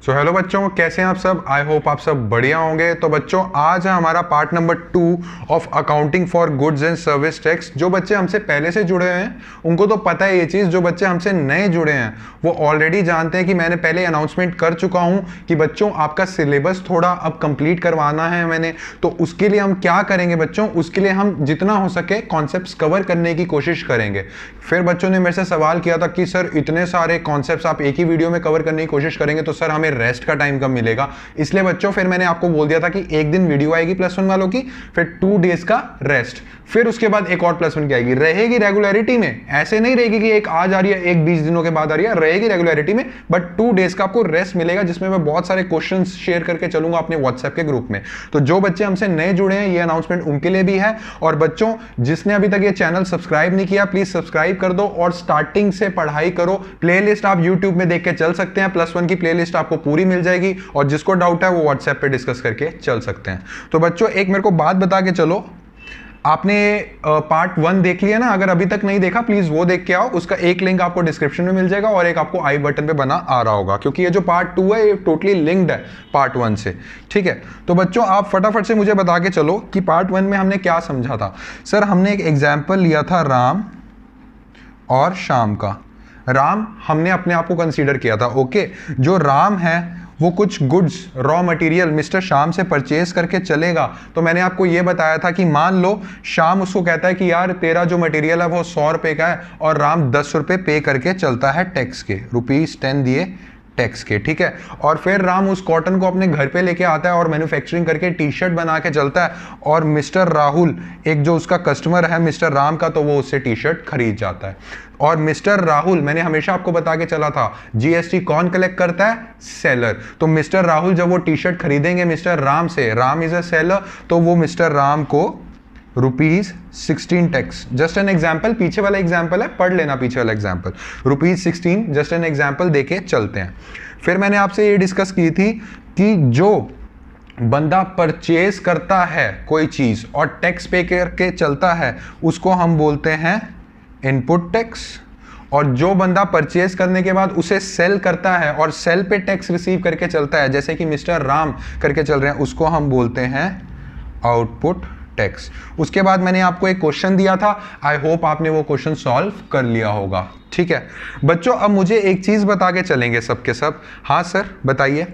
So hello बच्चों, कैसे हैं आप सब। आई होप आप सब बढ़िया होंगे। तो बच्चों, आज है हमारा part number 2 of accounting for goods and service tax. जो बच्चे हमसे पहले से जुड़े हैं उनको तो पता है ये चीज़, जो बच्चे हमसे नए जुड़े हैं वो ऑलरेडी जानते हैं कि मैंने पहले अनाउंसमेंट कर चुका हूं कि बच्चों आपका सिलेबस थोड़ा अब कंप्लीट करवाना है मैंने। तो उसके लिए हम क्या करेंगे बच्चों, उसके लिए हम जितना हो सके कॉन्सेप्ट्स कवर करने की कोशिश करेंगे। फिर बच्चों ने मेरे से सवाल किया था कि सर इतने सारे कॉन्सेप्ट्स आप एक ही वीडियो में कवर करने की कोशिश करेंगे तो सर हमें रेस्ट का टाइम कब मिलेगा। इसलिए बच्चों फिर मैंने आपको बोल दिया था कि एक दिन वीडियो आएगी +1 वालों की, फिर 2 डेज का रेस्ट, फिर उसके बाद एक और +1 की आएगी। रहेगी रेगुलरिटी में, ऐसे नहीं रहेगी कि एक आज आ रही है एक 20 दिनों के बाद आ रही है, रहेगी रेगुलरिटी में, बट 2 डेज का आपको रेस्ट मिलेगा जिसमें मैं बहुत सारे क्वेश्चन शेयर करके चलूंगा अपने व्हाट्सएप के ग्रुप में। तो जो बच्चे हमसे नए जुड़े हैं ये अनाउंसमेंट उनके लिए भी है। और बच्चों जिसने अभी तक ये चैनल सब्सक्राइब नहीं किया प्लीज सब्सक्राइब कर दो और स्टार्टिंग से पढ़ाई करो। प्लेलिस्ट आप यूट्यूब में देख के चल सकते हैं, +1 की प्लेलिस्ट आपको पूरी मिल जाएगी और जिसको डाउट है वो व्हाट्सएप पे डिस्कस करके चल सकते हैं। तो बच्चों एक मेरे को बात बता के चलो, आपने पार्ट 1 देख लिया ना, अगर अभी तक नहीं देखा प्लीज वो देख के आओ। उसका एक लिंक आपको डिस्क्रिप्शन में मिल जाएगा और एक आपको आई बटन पे बना आ रहा होगा, क्योंकि ये जो पार्ट 2 है ये टोटली लिंक्ड है पार्ट 1 से। ठीक है, तो बच्चों आप फटाफट से मुझे बता के चलो कि पार्ट 1 में हमने क्या समझा था। सर हमने एक एग्जाम्पल लिया था राम और श्याम का। राम हमने अपने आप को कंसीडर किया था। ओके, जो राम है वो कुछ goods raw material mister Shyam से परचेज करके चलेगा। तो मैंने आपको ये बताया था कि मान लो श्याम उसको कहता है कि यार तेरा जो मटेरियल है वो 100 रुपए का है और राम 10 रुपए पे करके चलता है टैक्स के, ₹10 दिए टैक्स के। ठीक है, और फिर राम उस कॉटन को अपने घर पे लेके आता है और मैन्युफैक्चरिंग करके टी-शर्ट बना के चलता है और मिस्टर राहुल एक जो उसका कस्टमर है मिस्टर राम का, तो वो उससे टी-शर्ट खरीद जाता है। और मिस्टर राहुल, मैंने हमेशा आपको बता के चला था जीएसटी कौन कलेक्ट करता है, सेलर। तो मिस्टर राहुल जब वो टी-शर्ट खरीदेंगे मिस्टर राम से, राम इज अ सेलर, तो वो मिस्टर राम को ₹16 टैक्स। जस्ट एन एग्जाम्पल, पीछे वाला एग्जाम्पल है, पढ़ लेना पीछे वाला एग्जाम्पल, ₹16 जस्ट एन एग्जाम्पल देके चलते हैं। फिर मैंने आपसे ये डिस्कस की थी कि जो बंदा परचेज करता है कोई चीज और टैक्स पे करके चलता है उसको हम बोलते हैं इनपुट टैक्स, और जो बंदा परचेज करने के बाद उसे सेल करता है और सेल पे टैक्स रिसीव करके चलता है जैसे कि मिस्टर राम करके चल रहे हैं उसको हम बोलते हैं आउटपुट टैक्स। उसके बाद मैंने आपको एक क्वेश्चन दिया था, आई होप आपने वो क्वेश्चन सॉल्व कर लिया होगा। ठीक है बच्चों, अब मुझे एक चीज बता के चलेंगे सबके सब। हाँ सर बताइए।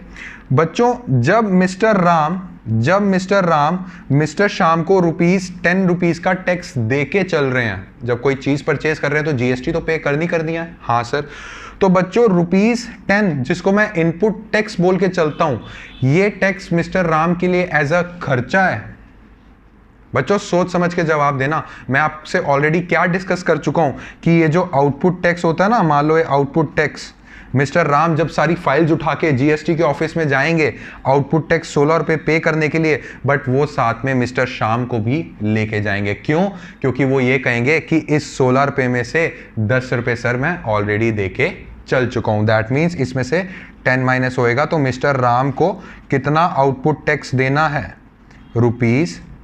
बच्चों जब मिस्टर राम मिस्टर श्याम को ₹10 का टैक्स दे के चल रहे हैं, जब कोई चीज परचेज कर रहे हैं तो जीएसटी तो पे करनी है। हाँ सर, तो बच्चों ₹10 जिसको मैं इनपुट टैक्स बोल के चलता हूं, ये टैक्स मिस्टर राम के लिए एज अ खर्चा है। बच्चों सोच समझ के जवाब देना। मैं आपसे ऑलरेडी क्या डिस्कस कर चुका हूं कि ये जो आउटपुट टैक्स होता है ना, मान लो ये आउटपुट टैक्स, मिस्टर राम जब सारी फाइल्स उठा के जीएसटी के ऑफिस में जाएंगे आउटपुट टैक्स 16 रुपए पे करने के लिए, बट वो साथ में मिस्टर श्याम को भी लेके जाएंगे। क्यों? क्योंकि वो ये कहेंगे कि इस 16 रुपए में से 10 रुपए सर मैं ऑलरेडी दे के चल चुका हूं। दैट मीन्स इसमें से 10 माइनस होएगा, तो मिस्टर राम को कितना आउटपुट टैक्स देना है,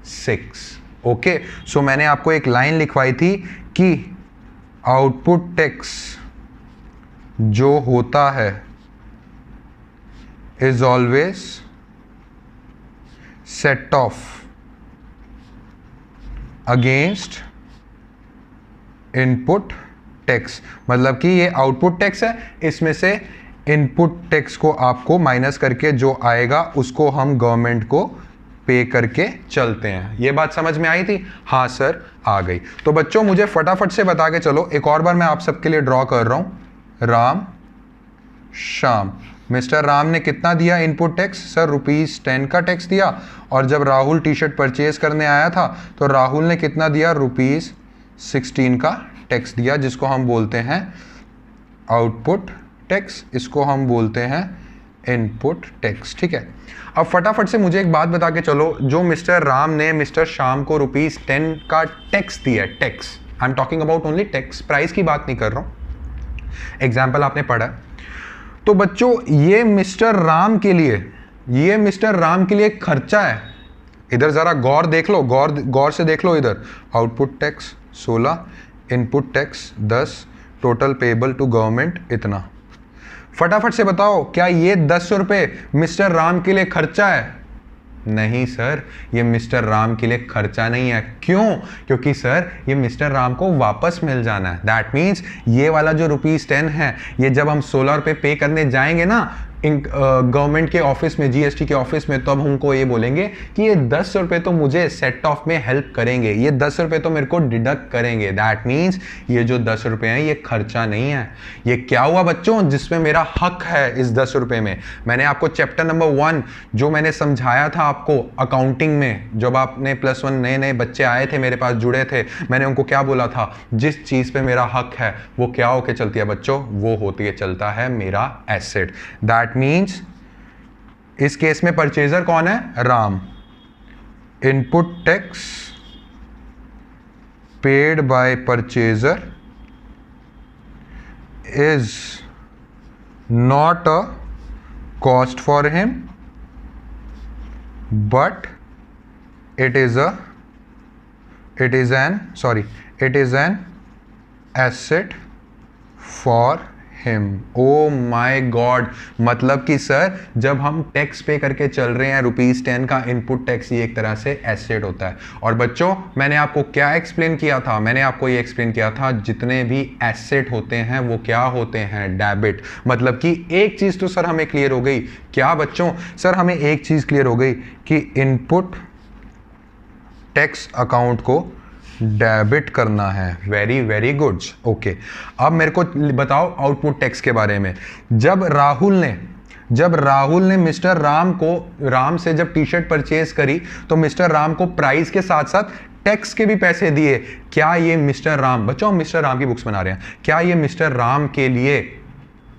₹6। ओके, सो मैंने आपको एक लाइन लिखवाई थी कि आउटपुट टैक्स जो होता है is always set of against input tax. मतलब कि ये आउटपुट टैक्स है, इसमें से इनपुट टैक्स को आपको माइनस करके जो आएगा उसको हम गवर्नमेंट को पे करके चलते हैं। ये बात समझ में आई थी? हाँ सर आ गई। तो बच्चों मुझे फटाफट से बता के चलो, एक और बार मैं आप सबके लिए ड्रॉ कर रहा हूं। राम श्याम, मिस्टर राम ने कितना दिया इनपुट टैक्स, सर ₹10 का टैक्स दिया। और जब राहुल टी-शर्ट परचेज करने आया था तो राहुल ने कितना दिया, ₹16 का टैक्स दिया, जिसको हम बोलते हैं आउटपुट टैक्स, इसको हम बोलते हैं इनपुट टैक्स। ठीक है, अब फटाफट से मुझे एक बात बता के चलो, जो मिस्टर राम ने मिस्टर श्याम को ₹10 का टैक्स दिया, tax, I am talking about only tax, price की बात नहीं कर रहा हूं, एग्जाम्पल आपने पढ़ा। तो बच्चों ये मिस्टर राम के लिए खर्चा है। इधर जरा गौर देख लो, गौर से देख लो इधर, output tax 16, input tax 10, total payable to government इतना। फटाफट से बताओ, क्या ये 10 रुपए मिस्टर राम के लिए खर्चा है? नहीं सर, ये मिस्टर राम के लिए खर्चा नहीं है। क्यों? क्योंकि सर ये मिस्टर राम को वापस मिल जाना है। दैट मीन्स ये वाला जो ₹10 है, ये जब हम 16 रुपये पे करने जाएंगे ना गवर्नमेंट के ऑफिस में, जीएसटी के ऑफिस में, तो अब हमको ये बोलेंगे कि ये 10 रुपये तो मुझे सेट ऑफ में हेल्प करेंगे, ये 10 रुपये तो मेरे को डिडक्ट करेंगे। दैट मीन्स ये जो 10 रुपये हैं ये खर्चा नहीं है। ये क्या हुआ बच्चों? जिसमें मेरा हक है इस 10 रुपये में। मैंने आपको चैप्टर नंबर 1 जो मैंने समझाया था आपको अकाउंटिंग में, जब आपने +1 नए नए बच्चे आए थे मेरे पास, जुड़े थे, मैंने उनको क्या बोला था? जिस चीज़ पे मेरा हक है वो क्या होके चलती है बच्चों? वो होती है, चलता है मेरा एसेट। दैट मीन्स इस केस में परचेजर कौन है? Ram. Input tax paid by purchaser is not a cost for him but it is an asset for him। Oh my god, मतलब कि सर जब हम टैक्स पे करके चल रहे हैं ₹10 का इनपुट टैक्स, ये एक तरह से एसेट होता है। और बच्चों मैंने आपको क्या एक्सप्लेन किया था? मैंने आपको ये एक्सप्लेन किया था जितने भी एसेट होते हैं वो क्या होते हैं? डेबिट। मतलब कि एक चीज़ तो सर हमें क्लियर हो गई। क्या बच्चों? सर हमें एक चीज़ क्लियर हो गई कि इनपुट टैक्स अकाउंट को डेबिट करना है। Very very good. ओके, अब मेरे को बताओ आउटपुट टैक्स के बारे में। जब राहुल ने मिस्टर राम से जब टी शर्ट परचेज करी तो मिस्टर राम को प्राइस के साथ साथ टैक्स के भी पैसे दिए। क्या ये मिस्टर राम, बच्चों हम मिस्टर राम की बुक्स बना रहे हैं, क्या ये मिस्टर राम के लिए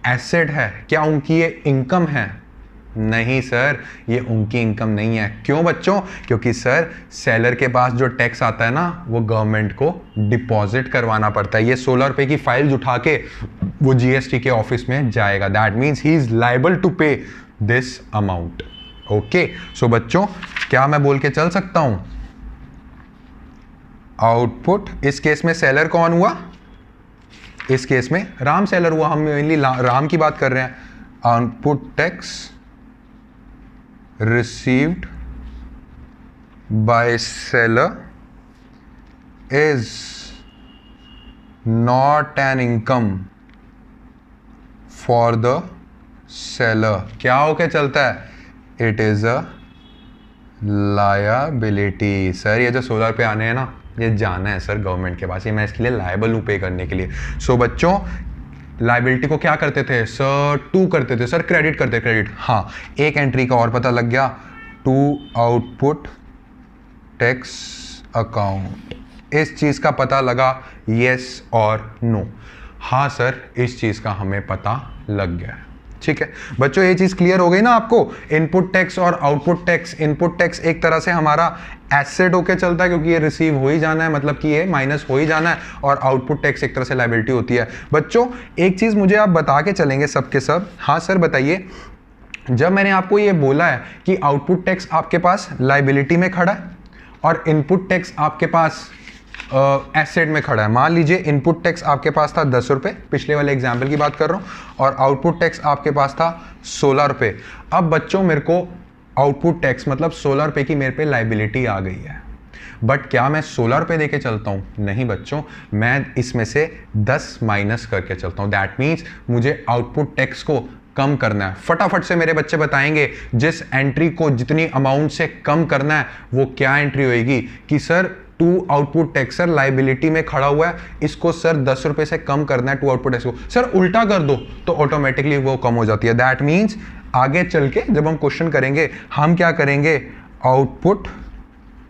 एसेट है? क्या उनकी ये इनकम है? नहीं सर, ये उनकी इनकम नहीं है। क्यों बच्चों? क्योंकि सर सेलर के पास जो टैक्स आता है ना वो गवर्नमेंट को डिपॉजिट करवाना पड़ता है। ये 16 रुपए की फाइल उठा के वो जीएसटी के ऑफिस में जाएगा। That means he is liable to pay this amount. Okay, so बच्चों क्या मैं बोल के चल सकता हूं? आउटपुट, इस केस में सेलर कौन हुआ? इस केस में राम सेलर हुआ। हम मेनली राम की बात कर रहे हैं। Output tax received by seller is not an income for the seller। क्या होके चलता है? It is a liability। Sir ये जो 16 रुपये आने हैं ना, ये जाना है सर गवर्नमेंट के पास, ये मैं इसके लिए लायबल हूँ पे करने के लिए। सो बच्चों लाइबिलिटी को क्या करते थे सर? 2 करते थे सर, क्रेडिट करते, क्रेडिट। हाँ, एक एंट्री का और पता लग गया, टू आउटपुट टैक्स अकाउंट। इस चीज का पता लगा, यस और नो? हाँ सर, इस चीज का हमें पता लग गया। ठीक है बच्चों, ये चीज क्लियर हो गई ना आपको? इनपुट टैक्स और आउटपुट टैक्स। इनपुट टैक्स एक तरह से हमारा एसेट होके चलता है क्योंकि ये रिसीव हो ही जाना है, मतलब कि ये माइनस हो ही जाना है, और आउटपुट टैक्स एक तरह से लायबिलिटी होती है। बच्चों एक चीज मुझे आप बता के चलेंगे सबके सब। हाँ सर बताइए। जब मैंने आपको ये बोला है कि आउटपुट टैक्स आपके पास लायबिलिटी में खड़ा है और इनपुट टैक्स आपके पास एसेट में खड़ा है। मान लीजिए इनपुट टैक्स आपके पास था 10 रुपये, पिछले वाले एग्जाम्पल की बात कर रहा हूँ, और आउटपुट टैक्स आपके पास था 16 रुपये। अब बच्चों मेरे को आउटपुट टैक्स मतलब 16 रुपये की मेरे पे लायबिलिटी आ गई है, बट क्या मैं 16 रुपये दे के चलता हूँ? नहीं बच्चों, मैं इसमें से 10 माइनस करके चलता हूँ। दैट मीन्स मुझे आउटपुट टैक्स को कम करना है। फटाफट से मेरे बच्चे बताएंगे जिस एंट्री को जितनी अमाउंट से कम करना है वो क्या एंट्री होएगी? कि sir to output tax sir liability में खड़ा हुआ है, इसको सर 10 रुपये से कम करना है टू आउटपुट टैक्स को। सर उल्टा कर दो तो ऑटोमेटिकली वो कम हो जाती है। दैट मीन्स आगे चल के जब हम क्वेश्चन करेंगे हम क्या करेंगे? आउटपुट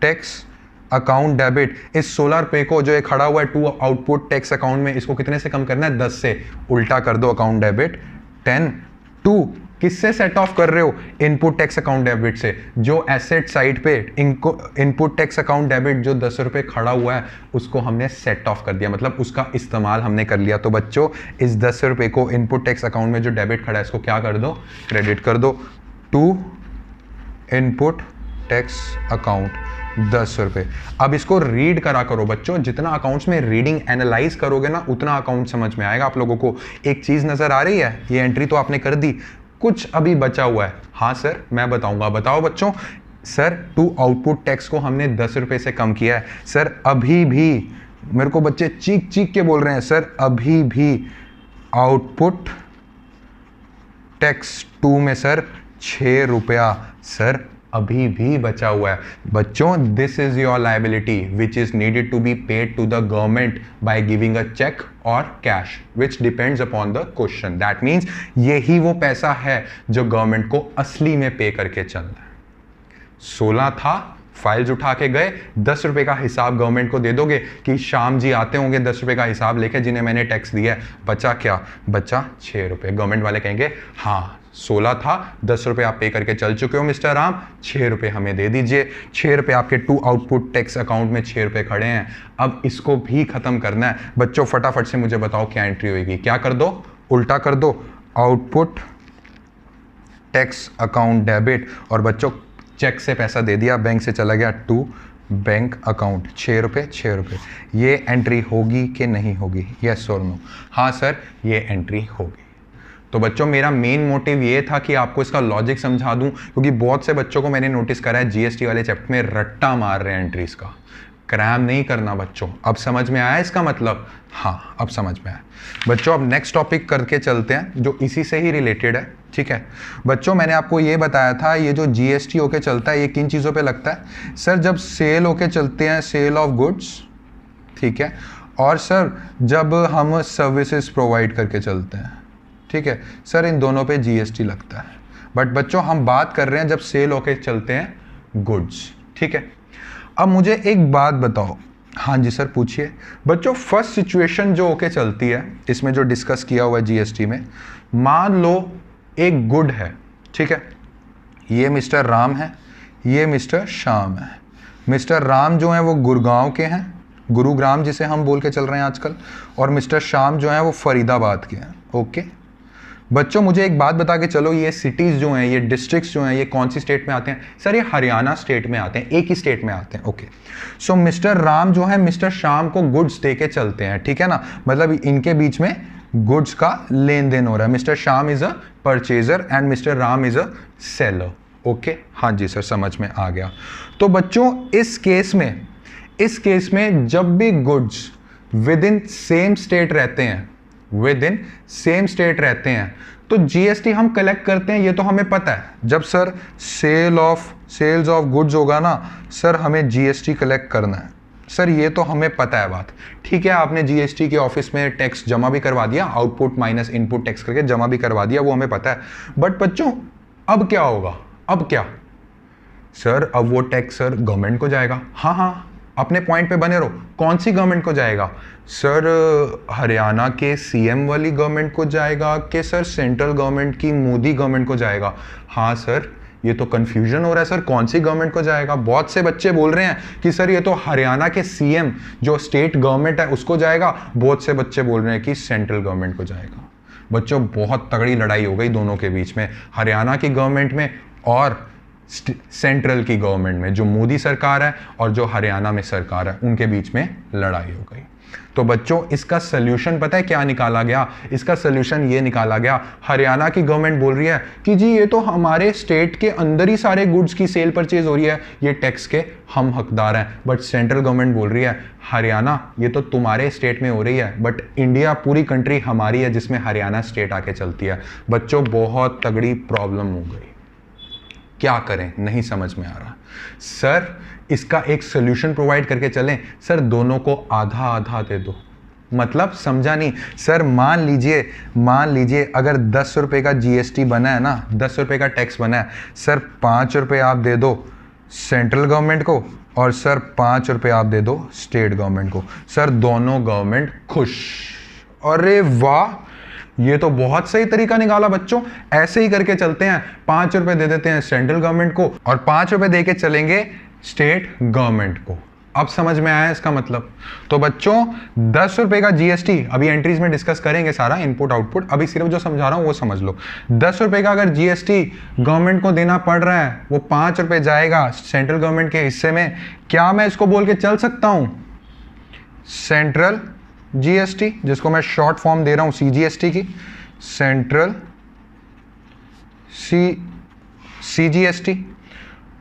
टैक्स अकाउंट डेबिट, इस 16 रुपये को जो ये खड़ा हुआ है टू आउटपुट टैक्स अकाउंट में, इसको कितने से कम करना है? 10 से। उल्टा कर दो अकाउंट डेबिट 10 टू किससे सेट ऑफ कर रहे हो? इनपुट टैक्स अकाउंट डेबिट से। जो एसेट साइड पे इनपुट टैक्स अकाउंट डेबिट जो 10 रुपये खड़ा हुआ है उसको हमने सेट ऑफ कर दिया, मतलब उसका इस्तेमाल हमने कर लिया। तो बच्चों इस 10 रुपये को इनपुट टैक्स अकाउंट में जो डेबिट खड़ा है इसको क्या कर दो? क्रेडिट कर दो टू इनपुट टैक्स अकाउंट। ₹10। अब इसको रीड करा करो बच्चों, जितना अकाउंट्स में रीडिंग एनालाइज करोगे ना उतना अकाउंट समझ में आएगा आप लोगों को। एक चीज नजर आ रही है, ये एंट्री तो आपने कर दी, कुछ अभी बचा हुआ है। हाँ सर मैं बताऊंगा, बताओ बच्चों। सर टू आउटपुट टैक्स को हमने ₹10 से कम किया है। सर अभी भी, मेरे को बच्चे चीख चीख के बोल रहे हैं सर, अभी भी आउटपुट टैक्स 2 में सर ₹6 सर अभी भी बचा हुआ है। बच्चों this is your liability which is needed to be paid to the government by giving a cheque और cash which depends upon the question. That means यही वो पैसा है जो गवर्नमेंट को असली में पे करके चलना है। 16 था, फाइल्स उठा के गए, ₹10 का हिसाब गवर्नमेंट को दे दोगे कि श्याम जी आते होंगे ₹10 का हिसाब लेके जिन्हें मैंने टैक्स दिया है, बचा क्या? बचा ₹6। गवर्नमेंट वाले कहेंगे हाँ 16 था, ₹10 आप पे करके चल चुके हो मिस्टर राम, ₹6 हमें दे दीजिए। ₹6 आपके टू आउटपुट टैक्स अकाउंट में ₹6 खड़े हैं। अब इसको भी खत्म करना है बच्चों। फटाफट से मुझे बताओ क्या एंट्री होगी। क्या कर दो? उल्टा कर दो, आउटपुट टैक्स अकाउंट डेबिट, और बच्चों चेक से पैसा दे दिया, बैंक से चला गया टू बैंक अकाउंट, ₹6। ये एंट्री होगी कि नहीं होगी? यस और नो? हाँ सर ये एंट्री होगी। तो बच्चों मेरा मेन मोटिव ये था कि आपको इसका लॉजिक समझा दूं, क्योंकि बहुत से बच्चों को मैंने नोटिस करा है जीएसटी वाले चैप्टर में रट्टा मार रहे हैं एंट्रीज का। क्रैम नहीं करना बच्चों। अब समझ में आया इसका मतलब? हाँ अब समझ में आया। बच्चों अब नेक्स्ट टॉपिक करके चलते हैं जो इसी से ही रिलेटेड है। ठीक है बच्चों, मैंने आपको ये बताया था ये जो जीएसटी होके चलता है ये किन चीज़ों पे लगता है? सर जब सेल होके चलते हैं, सेल ऑफ गुड्स, ठीक है, और सर जब हम सर्विसेज प्रोवाइड करके चलते हैं, ठीक है सर, इन दोनों पे जीएसटी लगता है। बट बच्चों हम बात कर रहे हैं जब सेल होके चलते हैं गुड्स। ठीक है अब मुझे एक बात बताओ। हाँ जी सर पूछिए। बच्चों फर्स्ट सिचुएशन जो होके चलती है इसमें जो डिस्कस किया हुआ है जीएसटी में, मान लो एक गुड है, ठीक है, ये मिस्टर राम है, ये मिस्टर श्याम है। मिस्टर राम जो है वो गुड़गांव के हैं, गुरुग्राम जिसे हम बोल के चल रहे हैं आजकल, और मिस्टर श्याम जो है वो फरीदाबाद के हैं। ओके बच्चों मुझे एक बात बता के चलो, ये सिटीज़ जो हैं, ये डिस्ट्रिक्ट्स जो हैं, ये कौन सी स्टेट में आते हैं? सर ये हरियाणा स्टेट में आते हैं, एक ही स्टेट में आते हैं। ओके सो मिस्टर राम जो है मिस्टर श्याम को गुड्स दे के चलते हैं, ठीक है ना, मतलब इनके बीच में गुड्स का लेन देन हो रहा है। Mister Shyam is a purchaser and mister Ram is a seller. Okay हाँ जी सर समझ में आ गया। तो बच्चों इस केस में जब भी goods with in same state रहते हैं, विद इन सेम स्टेट रहते हैं, तो जीएसटी हम कलेक्ट करते हैं, ये तो हमें पता है। जब सर सेल्स ऑफ गुड्स होगा ना सर, हमें जीएसटी कलेक्ट करना है सर, ये तो हमें पता है बात। ठीक है आपने जीएसटी के ऑफिस में टैक्स जमा भी करवा दिया, आउटपुट माइनस इनपुट टैक्स करके जमा भी करवा दिया, वो हमें पता है। बट बच्चों अब क्या होगा? अब क्या सर? अब वो टैक्स सर गवर्नमेंट को जाएगा। हाँ अपने पॉइंट पे बने रहो। कौन सी गवर्नमेंट को जाएगा? सर हरियाणा के सीएम वाली गवर्नमेंट को जाएगा कि सर सेंट्रल गवर्नमेंट की मोदी गवर्नमेंट को जाएगा? हाँ सर ये तो कंफ्यूजन हो रहा है सर, कौन सी गवर्नमेंट को जाएगा? बहुत से बच्चे बोल रहे हैं कि सर ये तो हरियाणा के सीएम जो स्टेट गवर्नमेंट है उसको जाएगा, बहुत से बच्चे बोल रहे हैं कि सेंट्रल गवर्नमेंट को जाएगा। बच्चों बहुत तगड़ी लड़ाई हो गई दोनों के बीच में, हरियाणा की गवर्नमेंट में और सेंट्रल की गवर्नमेंट में, जो मोदी सरकार है और जो हरियाणा में सरकार है, उनके बीच में लड़ाई हो गई। तो बच्चों इसका सल्यूशन पता है क्या निकाला गया? इसका सल्यूशन ये निकाला गया, हरियाणा की गवर्नमेंट बोल रही है कि जी ये तो हमारे स्टेट के अंदर ही सारे गुड्स की सेल परचेज हो रही है, ये टैक्स के हम हकदार हैं। बट सेंट्रल गवर्नमेंट बोल रही है हरियाणा ये तो तुम्हारे स्टेट में हो रही है, बट इंडिया पूरी कंट्री हमारी है जिसमें हरियाणा स्टेट आके चलती है। बच्चों बहुत तगड़ी प्रॉब्लम हो गई, क्या करें नहीं समझ में आ रहा। सर इसका एक सोल्यूशन प्रोवाइड करके चलें। सर दोनों को आधा आधा दे दो। मतलब समझा नहीं सर। मान लीजिए अगर ₹10 का जीएसटी बना है ना, ₹10 का टैक्स बना है, सर ₹5 आप दे दो सेंट्रल गवर्नमेंट को और सर ₹5 आप दे दो स्टेट गवर्नमेंट को। सर दोनों गवर्नमेंट खुश। अरे वाह ये तो बहुत सही तरीका निकाला बच्चों। ऐसे ही करके चलते हैं, ₹5 दे देते हैं सेंट्रल गवर्नमेंट को और ₹5 दे के चलेंगे स्टेट गवर्नमेंट को। अब समझ में आया इसका मतलब। तो बच्चों 10 रुपए का जीएसटी, अभी एंट्रीज में डिस्कस करेंगे सारा इनपुट आउटपुट, अभी सिर्फ जो समझा रहा हूं वो समझ लो। 10 रुपए का अगर जीएसटी गवर्नमेंट को देना पड़ रहा है, वो 5 रुपए जाएगा सेंट्रल गवर्नमेंट के हिस्से में। क्या मैं इसको बोल के चल सकता हूं सेंट्रल जीएसटी, जिसको मैं शॉर्ट फॉर्म दे रहा हूं सीजीएसटी की, सेंट्रल सीजीएसटी।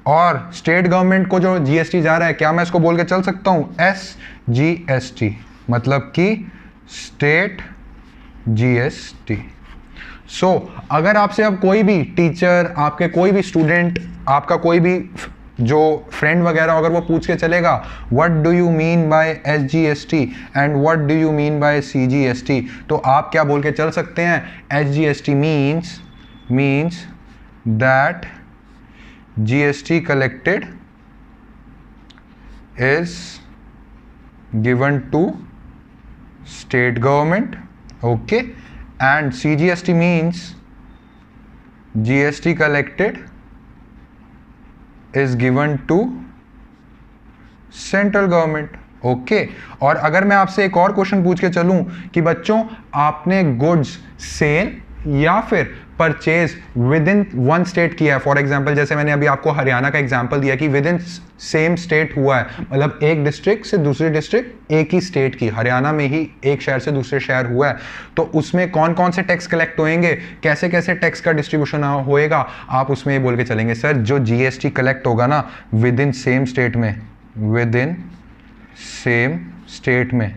और स्टेट गवर्नमेंट को जो जीएसटी जा रहा है, क्या मैं इसको बोल के चल सकता हूं एसजीएसटी, मतलब कि स्टेट जीएसटी। सो अगर आपसे अब कोई भी टीचर, आपके कोई भी स्टूडेंट, आपका कोई भी जो फ्रेंड वगैरह अगर वो पूछ के चलेगा what do you mean by SGST and what do you mean by CGST, तो आप क्या बोल के चल सकते हैं, SGST means that GST collected is given to state government, okay, and CGST means GST collected is given to central government, okay. और अगर मैं आपसे एक और क्वेश्चन पूछ के चलूं कि बच्चों आपने गुड्स सेल या फिर purchase with in one state किया है, फॉर एग्जांपल जैसे मैंने अभी आपको हरियाणा का एग्जांपल दिया कि विद इन सेम स्टेट हुआ है, मतलब एक डिस्ट्रिक्ट से दूसरी डिस्ट्रिक्ट एक ही स्टेट की, हरियाणा में ही एक शहर से दूसरे शहर हुआ है, तो उसमें कौन कौन से टैक्स कलेक्ट होंगे, कैसे कैसे टैक्स का डिस्ट्रीब्यूशन होएगा, आप उसमें ये बोल के चलेंगे सर जो जीएसटी कलेक्ट होगा ना विद इन सेम स्टेट में, विद इन सेम स्टेट में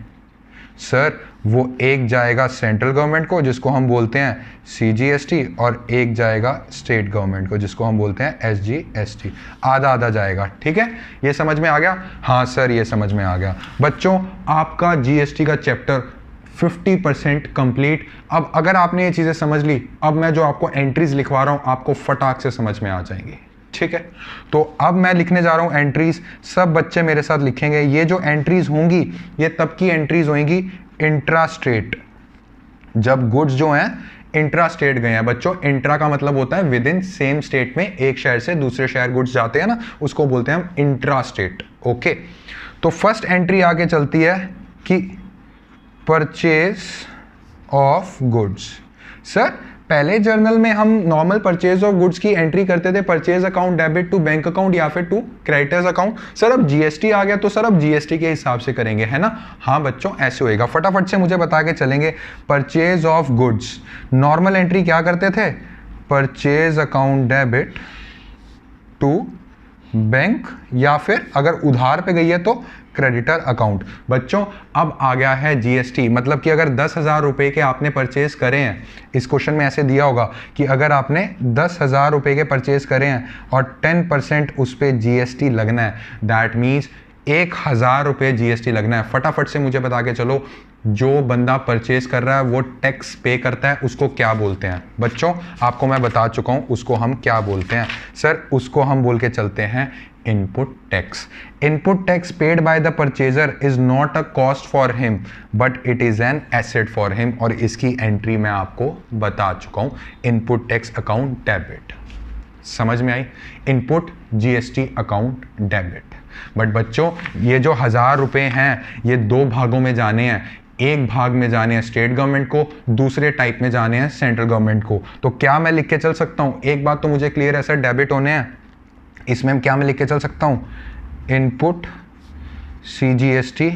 सर वो एक जाएगा सेंट्रल गवर्नमेंट को जिसको हम बोलते हैं सीजीएसटी, और एक जाएगा स्टेट गवर्नमेंट को जिसको हम बोलते हैं एसजीएसटी, आधा आधा जाएगा। ठीक है, ये समझ में आ गया? हाँ सर ये समझ में आ गया। बच्चों आपका जीएसटी का चैप्टर 50% कंप्लीट। अब अगर आपने ये चीज़ें समझ ली, अब मैं जो आपको एंट्रीज लिखवा रहा हूँ आपको फटाक से समझ में आ जाएंगी। ठीक है, तो अब मैं लिखने जा रहा हूं एंट्रीज, सब बच्चे मेरे साथ लिखेंगे। ये जो एंट्रीज होंगी ये तब की एंट्रीज होंगी इंट्रा स्टेट, जब गुड्स जो हैं इंट्रा स्टेट गए हैं। बच्चों इंट्रा का मतलब होता है विद इन सेम स्टेट में, एक शहर से दूसरे शहर गुड्स जाते हैं ना, उसको बोलते हैं हम इंट्रा स्टेट। ओके, तो फर्स्ट एंट्री आगे चलती है कि परचेज ऑफ गुड्स। सर पहले जर्नल में हम नॉर्मल परचेज ऑफ गुड्स की एंट्री करते थे, purchase account debit to bank account या फिर टू क्रेडिटर्स अकाउंट। सर अब जीएसटी आ गया तो सर अब जीएसटी के हिसाब से करेंगे, है ना? हाँ बच्चों ऐसे होएगा, फटाफट से मुझे बता के चलेंगे। Purchase of goods normal entry क्या करते थे, purchase account debit to bank, या फिर अगर उधार पे गई है तो क्रेडिटर अकाउंट। बच्चों अब आ गया है जीएसटी, मतलब कि अगर 10,000 रुपए के आपने परचेज करे हैं, इस क्वेश्चन में ऐसे दिया होगा कि अगर आपने 10,000 रुपए के परचेज करे हैं और 10% उस पर जीएसटी लगना है, दैट मीन्स 1,000 रुपये जीएसटी लगना है। फटाफट से मुझे बता के चलो जो बंदा परचेज कर रहा है वो टैक्स पे करता है, उसको क्या बोलते हैं? बच्चों आपको मैं बता चुका हूं उसको हम क्या बोलते हैं। सर उसको हम बोल के चलते हैं input tax. Input tax paid by the purchaser is not a cost for him but it is an asset for him, और इसकी एंट्री मैं आपको बता चुका हूं, इनपुट टैक्स अकाउंट डेबिट। समझ में आई? Input GST account debit. But बच्चों ये जो 1,000 रुपए हैं ये दो भागों में जाने हैं, एक भाग में जाने हैं स्टेट गवर्नमेंट को, दूसरे टाइप में जाने हैं सेंट्रल गवर्नमेंट को। तो क्या मैं लिख के चल सकता हूं, एक बात तो मुझे क्लियर है सर डेबिट होने हैं, इसमें क्या मैं लिख के चल सकता हूं, input CGST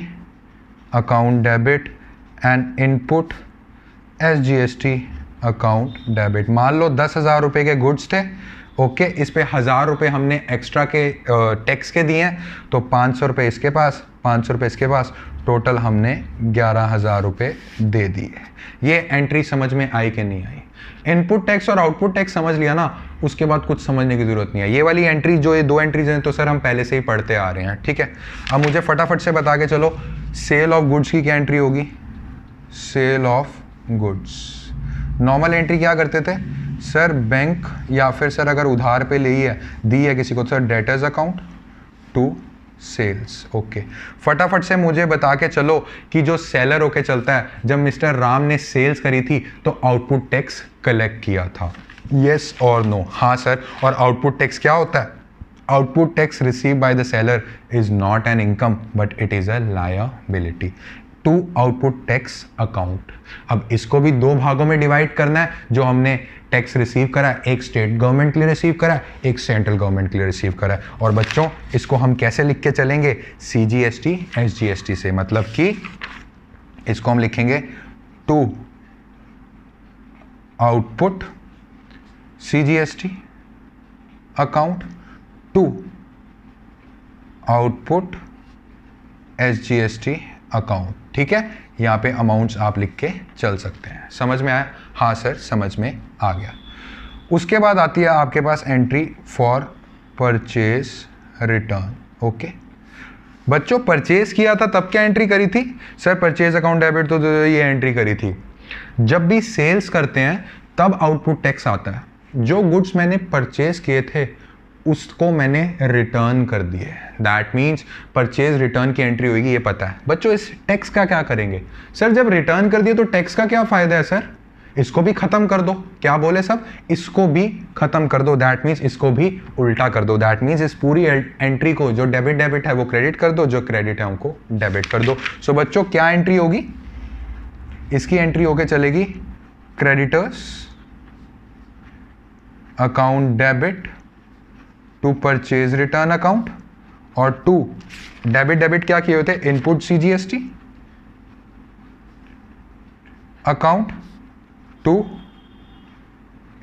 account debit and input SGST account debit. मान लो 10,000 रुपए के गुड्स थे, ओके, इस पे 1,000 रुपये हमने एक्स्ट्रा के टैक्स के दिए हैं, तो 500 रुपये इसके पास, 500 रुपये इसके पास, टोटल हमने 11,000 रुपये दे दिए। ये एंट्री समझ में आई कि नहीं आई? इनपुट टैक्स और आउटपुट टैक्स समझ लिया ना, उसके बाद कुछ समझने की जरूरत नहीं है। ये वाली एंट्री जो ये दो एंट्रीज हैं तो सर हम पहले से ही पढ़ते आ रहे हैं। ठीक है, अब मुझे फटाफट से बता के चलो सेल ऑफ गुड्स की क्या एंट्री होगी? Sale of goods normal entry क्या करते थे सर, बैंक या फिर सर अगर उधार पे ली है दी है किसी को sir debtors account to sales. Okay, फटाफट से मुझे बता के चलो कि जो सेलर होके चलता है, जब मिस्टर राम ने सेल्स करी थी तो आउटपुट टैक्स कलेक्ट किया था, यस और नो? हाँ सर। और आउटपुट टैक्स क्या होता है? Output tax receive by the seller is not an income but it is a liability to output tax account. अब इसको भी दो भागों में डिवाइड करना है। जो हमने टैक्स रिसीव करा है, एक स्टेट गवर्नमेंट के लिए रिसीव करा है, एक सेंट्रल गवर्नमेंट के लिए रिसीव करा है। और बच्चों इसको हम कैसे लिख के चलेंगे? CGST SGST से, मतलब कि इसको हम लिखेंगे to output CGST account to output SGST account. ठीक है, यहाँ पे अमाउंट्स आप लिख के चल सकते हैं। समझ में आया? हाँ सर, समझ में आ गया। उसके बाद आती है आपके पास entry for purchase return. Okay बच्चों, परचेज किया था तब क्या एंट्री करी थी? सर परचेज अकाउंट डेबिट तो ये एंट्री करी थी। जब भी सेल्स करते हैं तब आउटपुट टैक्स आता है। जो गुड्स मैंने परचेज किए थे उसको मैंने रिटर्न कर दिए, दैट मीन्स परचेज रिटर्न की एंट्री होगी, ये पता है। बच्चों इस टैक्स का क्या करेंगे? सर जब रिटर्न कर दिए तो टैक्स का क्या फायदा है? सर इसको भी खत्म कर दो। क्या बोले सब? इसको भी खत्म कर दो, दैट मीन्स इसको भी उल्टा कर दो। दैट मीन्स इस पूरी एंट्री को जो डेबिट है वो क्रेडिट कर दो, जो क्रेडिट है उनको डेबिट कर दो। सो बच्चों क्या एंट्री होगी? इसकी एंट्री होके चलेगी creditors account debit to purchase return account, और टू डेबिट क्या किए होते? Input CGST account to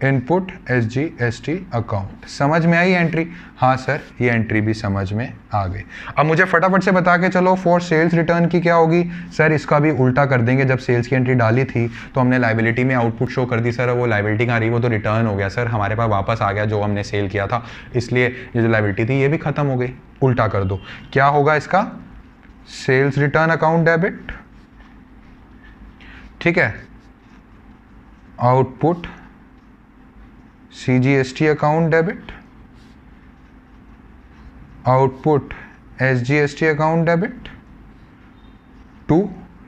input SGST account. समझ में आई एंट्री? हाँ सर, ये एंट्री भी समझ में आ गई। अब मुझे फटाफट से बता के चलो फॉर सेल्स रिटर्न की क्या होगी? सर इसका भी उल्टा कर देंगे। जब सेल्स की एंट्री डाली थी तो हमने लाइबिलिटी में आउटपुट शो कर दी। सर वो लाइबिलिटी कहाँ रही? वो तो रिटर्न हो गया सर, हमारे पास वापस आ गया जो हमने सेल किया था, इसलिए ये जो लाइबिलिटी थी ये भी खत्म हो गई। उल्टा कर दो, क्या होगा इसका? सेल्स रिटर्न अकाउंट डेबिट, ठीक है, output CGST account debit, output SGST account debit to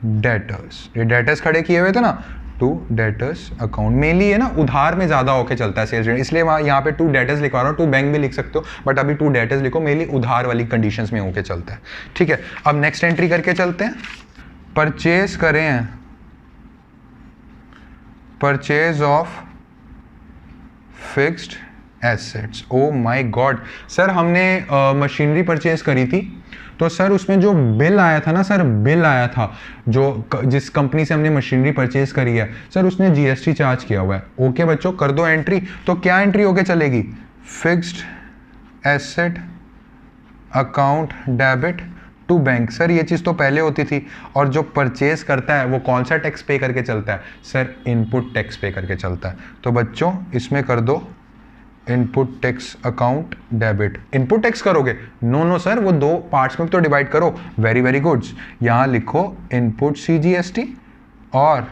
debtors. ये डेटर्स खड़े किए हुए थे ना, टू डेटर्स अकाउंट। मेनली ये ना उधार में ज्यादा होके चलता है सेल्स रिटर्न, इसलिए यहाँ पे टू डेटर्स लिखवा रहा हूँ। टू बैंक भी लिख सकते हो बट अभी टू डेटर्स लिखो, मेनली उधार वाली कंडीशंस में होके चलता है। ठीक है, अब नेक्स्ट एंट्री करके चलते हैं। परचेज करें हैं, purchase of fixed assets. O my God sir, हमने मशीनरी परचेज करी थी तो सर उसमें जो बिल आया था ना सर, बिल आया था जो जिस कंपनी से हमने मशीनरी परचेज करी है सर, उसने GST चार्ज किया हुआ है। ओके बच्चों, कर दो एंट्री। तो क्या एंट्री होके चलेगी? Fixed asset account debit to bank. Sir ये चीज़ तो पहले होती थी, और जो परचेज करता है वो कौन सा टैक्स पे करके चलता है? सर इनपुट टैक्स पे करके चलता है। तो बच्चों इसमें कर दो input tax account debit. Input tax करोगे? नो सर, वो दो पार्ट्स में तो डिवाइड करो। वेरी गुड्स, यहाँ लिखो इनपुट CGST और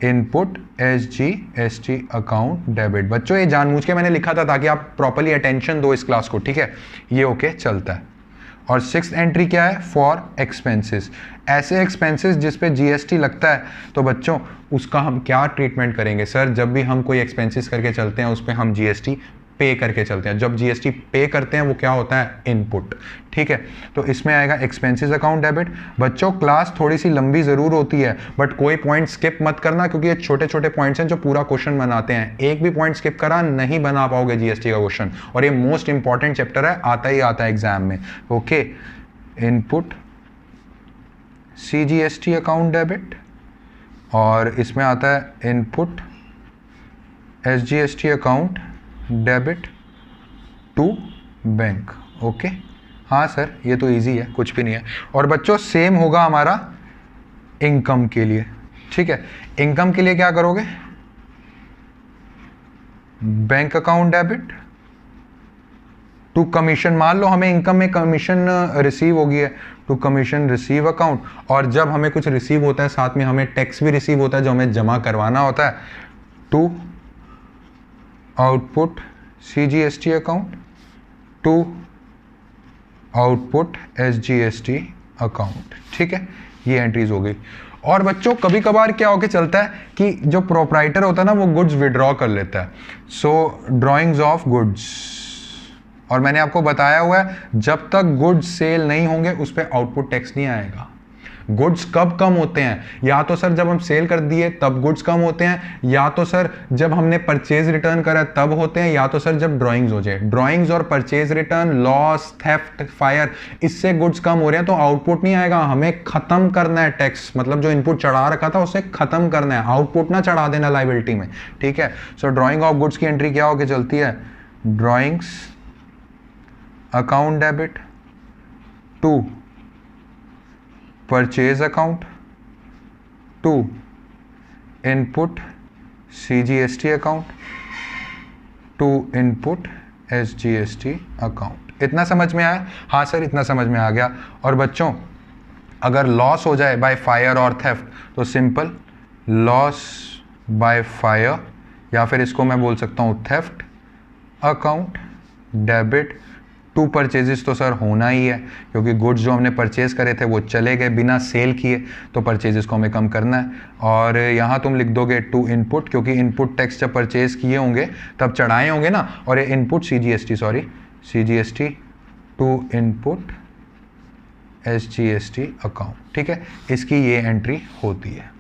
इनपुट SGST अकाउंट डेबिट। बच्चों ये जानबूझ के मैंने लिखा था ताकि आप प्रॉपर्ली अटेंशन दो इस क्लास को। ठीक है, ये ओके चलता है। और सिक्स्थ एंट्री क्या है? For expenses. ऐसे एक्सपेंसेस जिस पे GST लगता है तो बच्चों उसका हम क्या ट्रीटमेंट करेंगे? सर जब भी हम कोई एक्सपेंसेस करके चलते हैं उस पर हम GST पे करके चलते हैं। जब GST पे करते हैं वो क्या होता है? इनपुट। ठीक है, तो इसमें आएगा एक्सपेंसेस अकाउंट डेबिट। बच्चों क्लास थोड़ी सी लंबी ज़रूर होती है बट कोई पॉइंट स्किप मत करना, क्योंकि ये छोटे छोटे पॉइंट्स हैं जो पूरा क्वेश्चन बनाते हैं। एक भी पॉइंट स्किप करा नहीं बना पाओगे GST का क्वेश्चन, और ये मोस्ट इंपॉर्टेंट चैप्टर है, आता ही आता है एग्जाम में। Okay, input CGST account debit, और इसमें आता है input SGST account debit to bank. Okay, हाँ सर ये तो इजी है, कुछ भी नहीं है। और बच्चों सेम होगा हमारा इनकम के लिए। ठीक है, इनकम के लिए क्या करोगे? Bank account debit to commission. मान लो हमें इनकम में कमीशन रिसीव हो गई है, टू कमीशन रिसीव अकाउंट। और जब हमें कुछ रिसीव होता है साथ में हमें टैक्स भी रिसीव होता है जो हमें जमा करवाना होता है, to output CGST account to output SGST account. ठीक है, ये एंट्रीज हो गई। और बच्चों कभी कभार क्या होके चलता है कि जो प्रोप्राइटर होता है ना वो गुड्स विड्रॉ कर लेता है। सो ड्रॉइंग्स ऑफ गुड्स, और मैंने आपको बताया हुआ है जब तक गुड्स सेल नहीं होंगे उस पर आउटपुट टैक्स नहीं आएगा। गुड्स कब कम होते हैं? या तो सर जब हम सेल कर दिए तब गुड्स कम होते हैं, या तो सर जब हमने परचेज रिटर्न करा तब होते हैं, या तो सर जब ड्राइंग्स हो जाए। ड्राइंग्स और purchase return, loss, theft, fire, इससे गुड्स कम हो रहे हैं तो आउटपुट नहीं आएगा। हमें खत्म करना है टैक्स, मतलब जो इनपुट चढ़ा रखा था उसे खत्म करना है, आउटपुट ना चढ़ा देना लायबिलिटी में, ठीक है। सो ड्राइंग ऑफ गुड्स की एंट्री क्या होकर चलती है? Drawings account debit to purchase account to input CGST account to input SGST account. इतना समझ में आया? हाँ सर इतना समझ में आ गया। और बच्चों अगर लॉस हो जाए बाय फायर और थेफ्ट तो सिंपल लॉस बाय फायर, या फिर इसको मैं बोल सकता हूँ theft account debit to purchases. तो सर होना ही है क्योंकि गुड्स जो हमने परचेज करे थे वो चले गए बिना सेल किए, तो परचेजेस को हमें कम करना है। और यहाँ तुम लिख दोगे टू इनपुट, क्योंकि इनपुट टैक्स जब परचेज किए होंगे तब चढ़ाए होंगे ना, और ये input CGST to input SGST account, ठीक है। इसकी ये एंट्री होती है।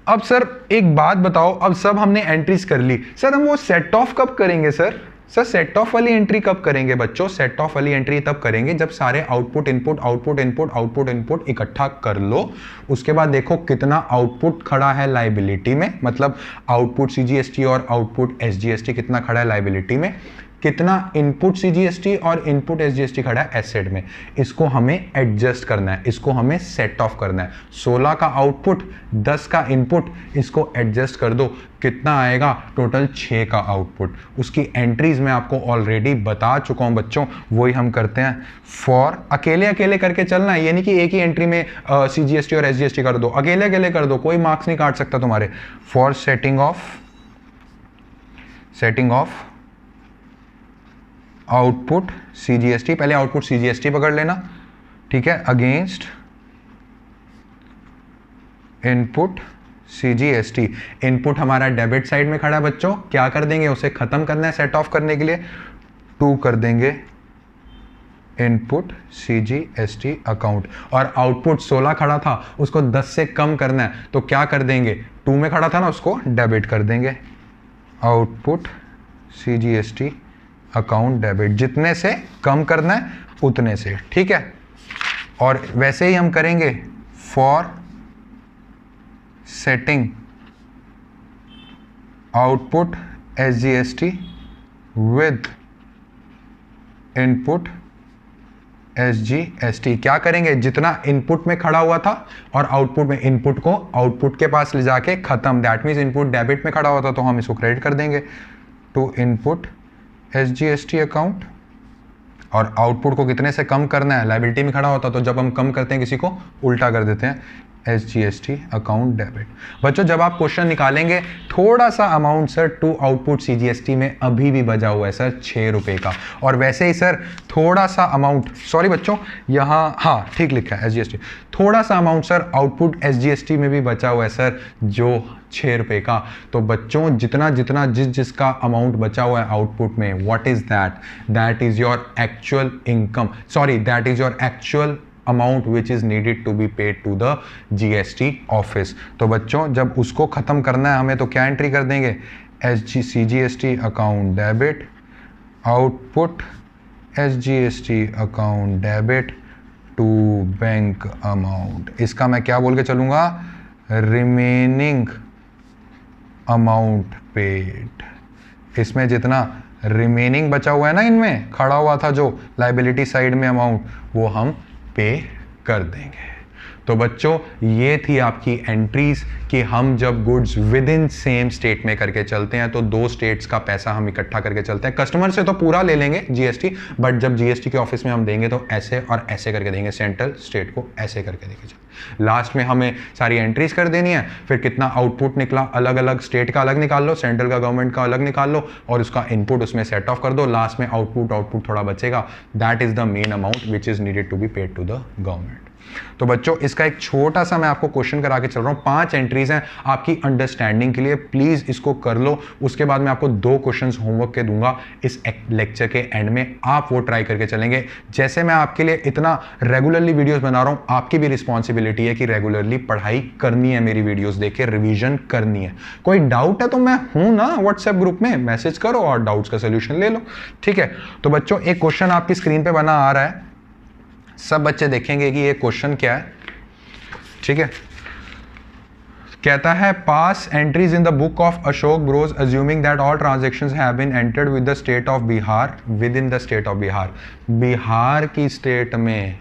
अब सर एक बात बताओ, अब सब हमने एंट्रीज कर ली, सर हम वो सेट ऑफ कब करेंगे? सर सेट ऑफ वाली एंट्री कब करेंगे बच्चों? सेट ऑफ वाली एंट्री तब करेंगे जब सारे आउटपुट इनपुट इकट्ठा कर लो, उसके बाद देखो कितना आउटपुट खड़ा है लायबिलिटी में, मतलब आउटपुट CGST और आउटपुट SGST कितना खड़ा है लायबिलिटी में, कितना इनपुट CGST और इनपुट SGST खड़ा है एसेट में। इसको हमें एडजस्ट करना है, इसको हमें सेट ऑफ करना है। 16 का आउटपुट, 10 का इनपुट, इसको एडजस्ट कर दो, कितना आएगा? टोटल 6 का आउटपुट। उसकी एंट्रीज मैं आपको ऑलरेडी बता चुका हूं बच्चों, वही हम करते हैं। फॉर अकेले अकेले करके चलना है, ये नहीं कि एक ही एंट्री में CGST और SGST कर दो, अकेले अकेले कर दो, कोई मार्क्स नहीं काट सकता तुम्हारे। For setting of output CGST, पहले आउटपुट CGST पकड़ लेना, ठीक है, अगेंस्ट इनपुट CGST। इनपुट हमारा डेबिट साइड में खड़ा है बच्चों, क्या कर देंगे? उसे खत्म करना है सेट ऑफ करने के लिए, 2 कर देंगे इनपुट CGST अकाउंट। और आउटपुट 16 खड़ा था उसको 10 से कम करना है, तो क्या कर देंगे? 2 में खड़ा था ना, उसको डेबिट कर देंगे, आउटपुट CGST अकाउंट डेबिट। जितने से कम करना है उतने से, ठीक है। और वैसे ही हम करेंगे for setting output SGST with input SGST। क्या करेंगे? जितना इनपुट में खड़ा हुआ था और आउटपुट में, इनपुट को आउटपुट के पास ले जाके खत्म, दैट मीन्स इनपुट डेबिट में खड़ा हुआ था तो हम इसको क्रेडिट कर देंगे टू इनपुट SGST अकाउंट। और आउटपुट को कितने से कम करना है? लायबिलिटी में खड़ा होता तो जब हम कम करते हैं किसी को उल्टा कर देते हैं, SGST अकाउंट डेबिट। बच्चों जब आप क्वेश्चन निकालेंगे थोड़ा सा amount sir to output CGST में अभी भी बचा हुआ है सर 6 रुपए का, और वैसे ही सर थोड़ा सा अमाउंट, सॉरी बच्चों यहाँ हाँ ठीक लिखा है SGST, थोड़ा सा अमाउंट सर आउटपुट SGST में भी बचा हुआ है सर जो 6 रुपए का। तो बच्चों जितना जितना जिसका अमाउंट बचा हुआ है आउटपुट में, what is that? That is your actual income, sorry that is your actual amount which is needed to be paid to the GST office. तो बच्चों जब उसको खत्म करना है हमें तो क्या एंट्री कर देंगे? CGST account debit, output SGST account debit to bank amount. इसका मैं क्या बोल के चलूंगा? Remaining amount paid. इसमें जितना रिमेनिंग बचा हुआ है ना, इनमें खड़ा हुआ था जो लायबिलिटी साइड में अमाउंट, वो हम पे कर देंगे। तो बच्चों ये थी आपकी एंट्रीज कि हम जब goods with in same state में करके चलते हैं तो 2 स्टेट्स का पैसा हम इकट्ठा करके चलते हैं। कस्टमर से तो पूरा ले लेंगे GST, बट जब GST के ऑफिस में हम देंगे तो ऐसे और ऐसे करके देंगे, सेंट्रल स्टेट को ऐसे करके देंगे। लास्ट में हमें सारी एंट्रीज कर देनी है, फिर कितना आउटपुट निकला अलग अलग स्टेट का अलग निकाल लो, सेंट्रल का गवर्नमेंट का अलग निकाल लो और उसका इनपुट उसमें सेट ऑफ कर दो। लास्ट में आउटपुट थोड़ा बचेगा, that is the main amount which is needed to be paid to the government. तो बच्चों इसका एक छोटा सा मैं आपको क्वेश्चन करा के चल रहा हूँ, 5 एंट्रीज हैं आपकी अंडरस्टैंडिंग के लिए, प्लीज इसको कर लो। उसके बाद मैं आपको 2 क्वेश्चंस होमवर्क के दूंगा इस लेक्चर के एंड में, आप वो ट्राई करके चलेंगे। जैसे मैं आपके लिए इतना रेगुलरली वीडियोस बना रहा हूँ, आपकी भी रिस्पॉन्सिबिलिटी है कि रेगुलरली पढ़ाई करनी है, मेरी वीडियोस देख के रिवीजन करनी है। कोई डाउट है तो मैं हूं ना व्हाट्सएप ग्रुप में, मैसेज करो और डाउट्स का सोल्यूशन ले लो, ठीक है। तो बच्चों एक क्वेश्चन आपकी स्क्रीन पे बना आ रहा है, सब बच्चे देखेंगे कि ये क्वेश्चन क्या है, ठीक है। कहता है pass entries in the book of Ashok Bros assuming that all transactions have been entered with the state of Bihar, within the state of Bihar. Bihar की स्टेट में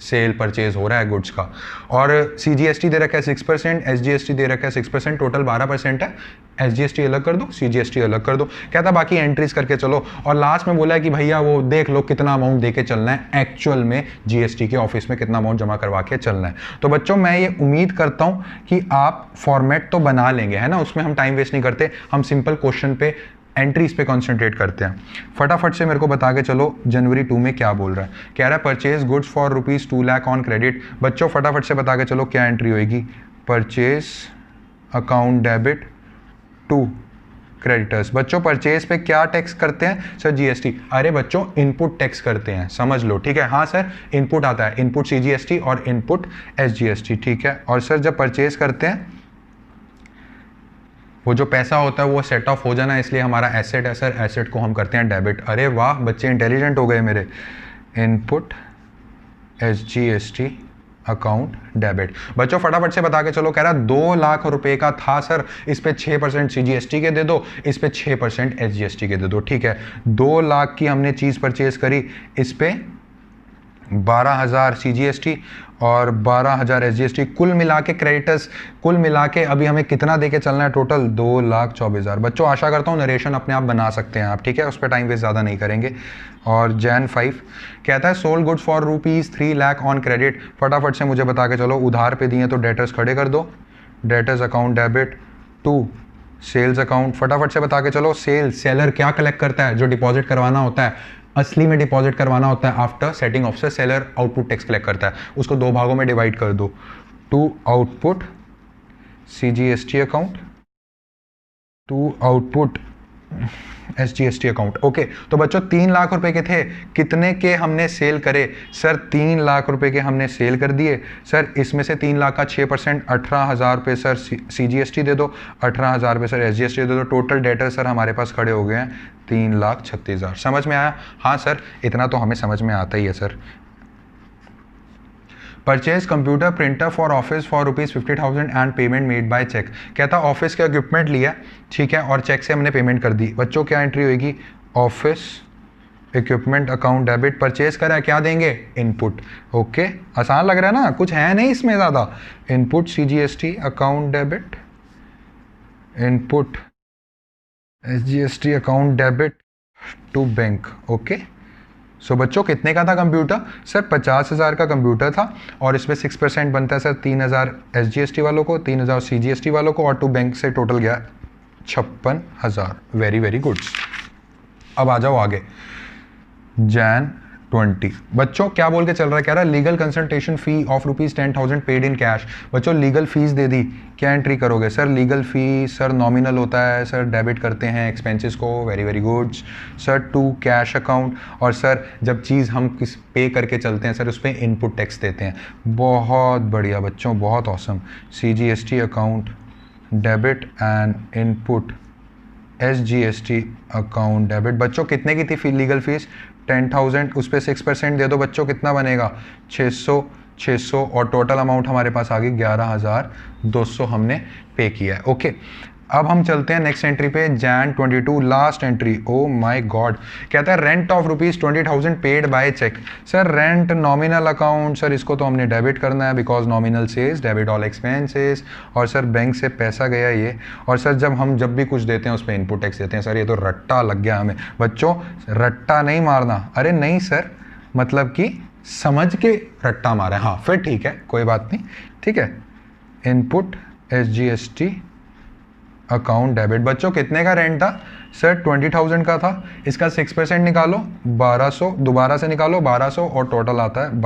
सेल परचेज हो रहा है गुड्स का, और CGST दे रखा है 6%, SGST दे रखा है 6%, टोटल 12% है। SGST अलग कर दो, CGST अलग कर दो। कहता बाकी एंट्रीज करके चलो, और लास्ट में बोला है कि भैया वो देख लो कितना अमाउंट देके चलना है, एक्चुअल में GST के ऑफिस में कितना अमाउंट जमा करवा के चलना है। तो बच्चों मैं ये उम्मीद करता हूँ कि आप फॉर्मेट तो बना लेंगे, है ना, उसमें हम टाइम वेस्ट नहीं करते, हम सिंपल क्वेश्चन पे एंट्रीज पे कॉन्सेंट्रेट करते हैं। फटाफट से मेरे को बता के चलो जनवरी 2 में क्या बोल रहा है। कह रहा है purchase goods for ₹2 lakh on credit. बच्चों फटाफट से बता के चलो क्या एंट्री होएगी। Purchase account debit to creditors. बच्चों परचेज पे क्या टैक्स करते हैं सर? GST। अरे बच्चों इनपुट टैक्स करते हैं, समझ लो, ठीक है। हाँ सर इनपुट आता है, इनपुट CGST और इनपुट SGST, ठीक है। और सर जब परचेज करते हैं वो जो पैसा होता है वो सेट ऑफ हो जाना, इसलिए हमारा एसेट है सर, एसेट को हम करते हैं डेबिट। अरे वाह बच्चे इंटेलिजेंट हो गए मेरे। Input SGST account debit. बच्चों फटाफट से बता के चलो। कह रहा 2 लाख रुपए का था सर, इस पे 6% CGST के दे दो, इस पे 6% SGST के दे दो, ठीक है। 2 लाख की हमने चीज़ परचेज करी, इस पे 12,000 CGST और 12,000 SGST, कुल मिला के क्रेडिटर्स, कुल मिला के अभी हमें कितना देके चलना है टोटल? 2,24,000। बच्चों आशा करता हूँ नरेशन अपने आप बना सकते हैं आप, ठीक है, उस पर टाइम वेस्ट ज़्यादा नहीं करेंगे। और Jan 5 कहता है sold goods for ₹3 lakh on credit. फटाफट से मुझे बता के चलो, उधार पे दिए तो डेटर्स खड़े कर दो, debtors account debit to sales account. फटाफट से बता के चलो सेल्स, सेलर क्या कलेक्ट करता है? जो डिपॉजिट करवाना होता है, असली में डिपॉजिट करवाना होता है after setting off seller output tax collect करता है, उसको 2 भागों में डिवाइड कर दो, to output CGST account, to output SGST account. Okay तो बच्चों 3 लाख रुपए के थे, कितने के हमने सेल करे सर? 3 लाख रुपए के हमने सेल कर दिए सर। इसमें से 3 लाख का 6% 18,000 रुपये सर CGST दे दो, 18,000 रुपये सर SGST दे दो। टोटल डेटर सर हमारे पास खड़े हो गए हैं 3,36,000। समझ में आया? हाँ सर इतना तो हमें समझ में आता ही है sir. Purchase computer printer for office for ₹50,000 and payment made by cheque. कहता ऑफिस का इक्विपमेंट लिया, ठीक है, और चेक से हमने पेमेंट कर दी। बच्चों क्या एंट्री होगी? Office equipment account debit. Purchase करा, क्या देंगे? इनपुट। ओके आसान लग रहा है ना, कुछ है नहीं इसमें ज़्यादा। Input CGST account debit, input SGST account debit to bank. Okay so बच्चों कितने का था कंप्यूटर सर? 50,000 का कंप्यूटर था, और इसमें 6% बनता है सर 3,000 SGST वालों को, 3,000 CGST वालों को, और टू बैंक से टोटल गया 56,000। Very very good. अब आ जाओ आगे। Jan 20 बच्चों क्या बोल के चल रहा है? कह रहा है legal consultation fee of ₹10,000 paid in cash. बच्चों लीगल फीस दे दी, क्या एंट्री करोगे sir? Legal fee sir nominal होता है सर, डेबिट करते हैं एक्सपेंसेस को। Very very good sir. To cash account, और सर जब चीज़ हम किस पे करके चलते हैं सर उस पर इनपुट टैक्स देते हैं। बहुत बढ़िया बच्चों, बहुत awesome. CGST account debit and input SGST account debit. बच्चों कितने की थी लीगल फीस? 10,000, उस पर 6% दे दो बच्चों, कितना बनेगा? 600 और टोटल अमाउंट हमारे पास आ गई 11,200 हमने पे किया है। ओके अब हम चलते हैं नेक्स्ट एंट्री पे। Jan 22 last entry. Oh my god, कहता है rent of ₹20,000 paid by cheque. Sir rent nominal account, sir इसको तो हमने डेबिट करना है because nominal says debit all expenses, और सर बैंक से पैसा गया ये, और सर जब भी कुछ देते हैं उस पर इनपुट टैक्स देते हैं। सर ये तो रट्टा लग गया हमें। बच्चों रट्टा नहीं मारना। अरे नहीं सर, मतलब कि समझ के रट्टा मारे। हाँ फिर ठीक है, कोई बात नहीं, ठीक है। Input SGST account debit. बच्चों कितने का रेंट था सर? 20,000 का था, इसका 6% निकालो 1200, दोबारा से निकालो 1200, और टोटल आता है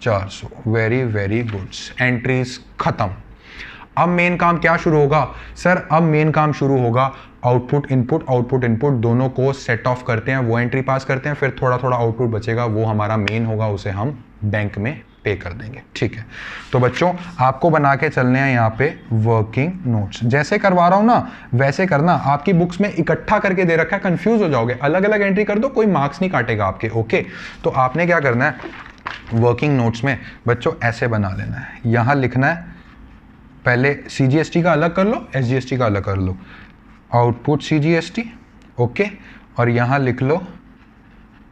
400। वेरी वेरी गुड्स, एंट्रीज खत्म। अब मेन काम क्या शुरू होगा सर? अब मेन काम शुरू होगा आउटपुट इनपुट दोनों को सेट ऑफ करते हैं, वो एंट्री पास करते हैं, फिर थोड़ा थोड़ा आउटपुट बचेगा, वो हमारा मेन होगा, उसे हम बैंक में पे कर देंगे। ठीक है, तो बच्चों आपको बना के चलने हैं यहाँ पे वर्किंग नोट्स। जैसे करवा रहा हूँ ना वैसे करना। आपकी बुक्स में इकट्ठा करके दे रखा है, कंफ्यूज हो जाओगे, अलग अलग एंट्री कर दो, कोई मार्क्स नहीं काटेगा आपके। ओके, तो आपने क्या करना है, वर्किंग नोट्स में बच्चों ऐसे बना लेना है। यहाँ लिखना है, पहले CGST का अलग कर लो, SGST का अलग कर लो, आउटपुट CGST, ओके, और यहाँ लिख लो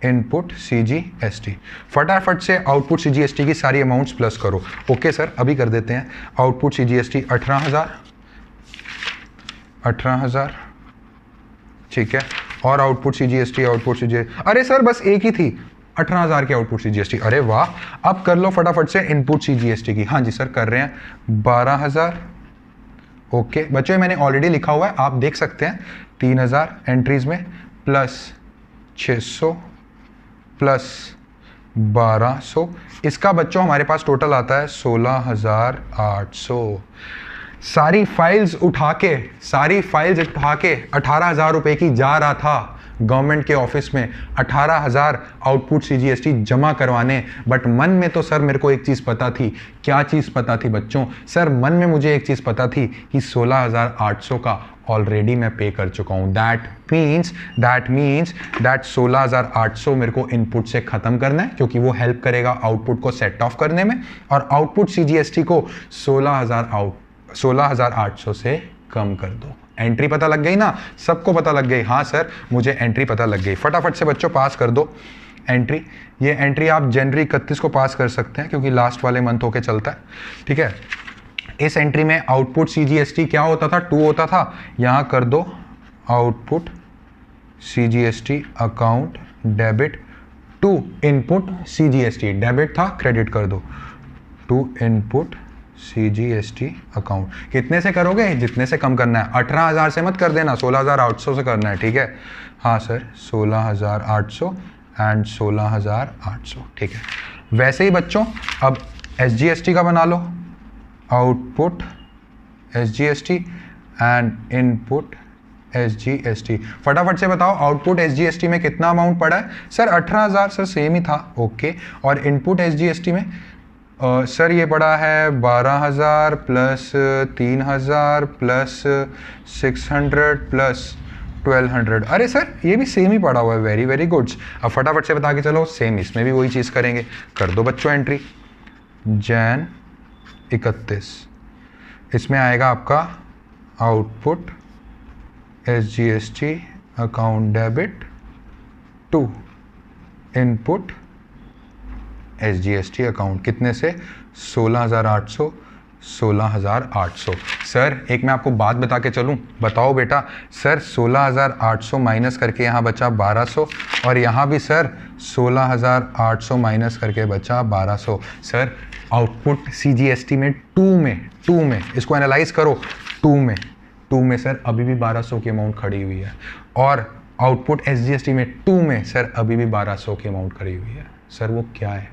इनपुट CGST। फटाफट से आउटपुट CGST की सारी अमाउंट्स प्लस करो। ओके सर, अभी कर देते हैं। आउटपुट CGST 18,000, ठीक है, और आउटपुट CGST, अरे सर बस एक ही थी, 18,000 की आउटपुट CGST। अरे वाह, अब कर लो फटाफट से इनपुट CGST की। हाँ जी सर कर रहे हैं, 12,000। ओके बच्चों, मैंने ऑलरेडी लिखा हुआ है, आप देख सकते हैं, 3,000 एंट्रीज में, प्लस 600 प्लस 1200, इसका बच्चों हमारे पास टोटल आता है 16,800। सारी फाइल्स उठा के 18,000 रुपए की जा रहा था गवर्नमेंट के ऑफिस में, 18,000 आउटपुट CGST जमा करवाने। बट मन में तो सर मेरे को एक चीज़ पता थी। क्या चीज़ पता थी बच्चों? सर मन में मुझे एक चीज़ पता थी कि 16,800 का ऑलरेडी मैं पे कर चुका हूँ। दैट मीन्स दैट 16,800 मेरे को इनपुट से ख़त्म करना है, क्योंकि वो हेल्प करेगा आउटपुट को सेट ऑफ करने में, और आउटपुट CGST को 16,800 से कम कर दो। एंट्री पता लग गई ना? सबको पता लग गई? हाँ सर मुझे एंट्री पता लग गई। फटाफट से बच्चों पास कर दो एंट्री। ये एंट्री आप जनवरी 31 को पास कर सकते हैं, क्योंकि लास्ट वाले मंथ होके चलता है। ठीक है, इस एंट्री में आउटपुट CGST क्या होता था? 2 होता था। यहाँ कर दो output CGST account debit to input CGST, debit था, क्रेडिट कर दो टू इनपुट CGST अकाउंट। कितने से करोगे? जितने से कम करना है। 18,000 से मत कर देना, 16,800 से करना है। ठीक है, हाँ सर 16,800 एंड 16,800। ठीक है, वैसे ही बच्चों अब SGST का बना लो, output SGST and input SGST। फटाफट से बताओ आउटपुट SGST में कितना अमाउंट पड़ा है? सर 18,000, सर सेम ही था। ओके, और इनपुट SGST में सर ये पड़ा है 12,000 प्लस 3,000 प्लस 600 प्लस 1,200। अरे सर ये भी सेम ही पड़ा हुआ है। Very very goods. अब फटाफट से बता के चलो, सेम इसमें भी वही चीज़ करेंगे। कर दो बच्चों एंट्री, जैन 31, इसमें आएगा आपका output SGST account debit to input SGST account. कितने से? 16,800, 16,800। सर एक मैं आपको बात बता के चलूं, बताओ बेटा। सर 16,800 माइनस करके यहाँ बचा 1,200, और यहाँ भी सर 16,800 माइनस करके बचा 1,200। सर आउटपुट CGST में 2 में इसको एनालाइज करो, 2 में सर अभी भी 1,200 की अमाउंट खड़ी हुई है, और आउटपुट SGST में 2 में सर अभी भी 1,200 की अमाउंट खड़ी हुई है। सर वो क्या है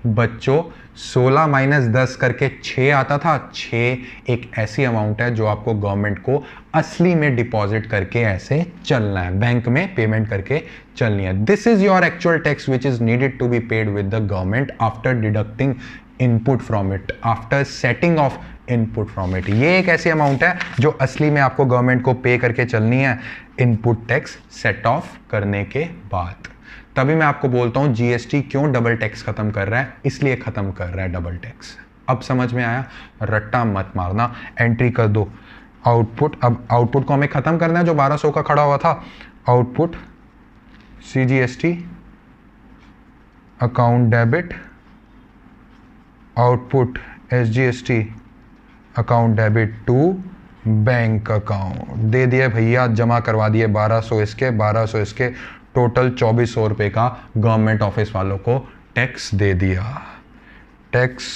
बच्चों? 16 माइनस 10 करके 6 आता था। 6 एक ऐसी अमाउंट है जो आपको गवर्नमेंट को असली में डिपॉजिट करके ऐसे चलना है, बैंक में पेमेंट करके चलनी है। This is your actual tax which is needed to be paid with the government after deducting input from it, after setting off input from it. ये एक ऐसी अमाउंट है जो असली में आपको गवर्नमेंट को पे करके चलनी है इनपुट टैक्स सेट ऑफ करने के बाद। तभी मैं आपको बोलता हूं GST क्यों डबल टैक्स खत्म कर रहा है, इसलिए खत्म कर रहा है डबल टैक्स। अब समझ में आया? रट्टा मत मारना, एंट्री कर दो आउटपुट। अब आउटपुट को हमें खत्म करना है जो 1,200 का खड़ा हुआ था। Output CGST account debit, output SGST account debit to bank account. दे दिए भैया, जमा करवा दिए 1,200 इसके, 1,200 इसके, टोटल 2,400 रुपये का गवर्नमेंट ऑफिस वालों को टैक्स दे दिया। Tax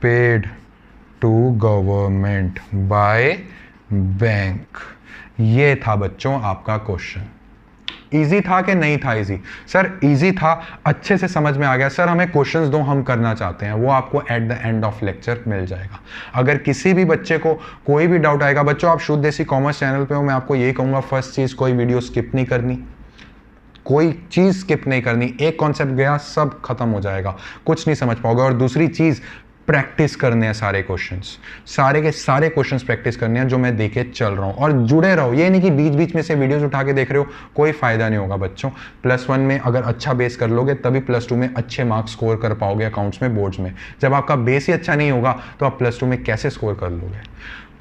paid to government by bank. ये था बच्चों आपका क्वेश्चन। इजी था कि नहीं था इजी? सर इजी था, अच्छे से समझ में आ गया। सर हमें क्वेश्चंस दो, हम करना चाहते हैं, वो आपको at the end of lecture मिल जाएगा। अगर किसी भी बच्चे को कोई भी डाउट आएगा, बच्चों आप शुद्ध देसी कॉमर्स चैनल पे हो, मैं आपको यही कहूंगा, फर्स्ट चीज कोई वीडियो स्किप नहीं करनी, कोई चीज स्किप नहीं करनी। एक कॉन्सेप्ट गया सब खत्म हो जाएगा, कुछ नहीं समझ पाओगे। और दूसरी चीज, प्रैक्टिस करने हैं सारे क्वेश्चंस, सारे के सारे क्वेश्चंस प्रैक्टिस करने हैं जो मैं देखे चल रहा हूं, और जुड़े रहो। ये नहीं कि बीच बीच में से वीडियोस उठा के देख रहे हो, कोई फायदा नहीं होगा बच्चों। +1 में अगर अच्छा बेस कर लोगे तभी +2 में अच्छे मार्क्स स्कोर कर पाओगे अकाउंट्स में, बोर्ड्स में। जब आपका बेस ही अच्छा नहीं होगा तो आप +2 में कैसे स्कोर कर लोगे?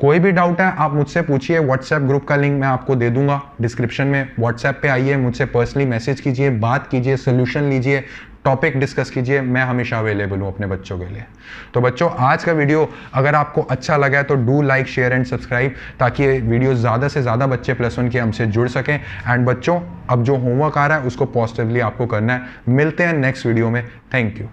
कोई भी डाउट है आप मुझसे पूछिए। व्हाट्सएप ग्रुप का लिंक मैं आपको दे दूंगा डिस्क्रिप्शन में। व्हाट्सएप पे आइए, मुझसे पर्सनली मैसेज कीजिए, बात कीजिए, सोल्यूशन लीजिए, टॉपिक डिस्कस कीजिए। मैं हमेशा अवेलेबल हूं अपने बच्चों के लिए। तो बच्चों आज का वीडियो अगर आपको अच्छा लगा है तो do like, share and subscribe, ताकि ये वीडियो ज़्यादा से ज़्यादा बच्चे +1 के हमसे जुड़ सकें। एंड बच्चों अब जो होमवर्क आ रहा है उसको पॉजिटिवली आपको करना है। मिलते हैं नेक्स्ट वीडियो में। Thank you.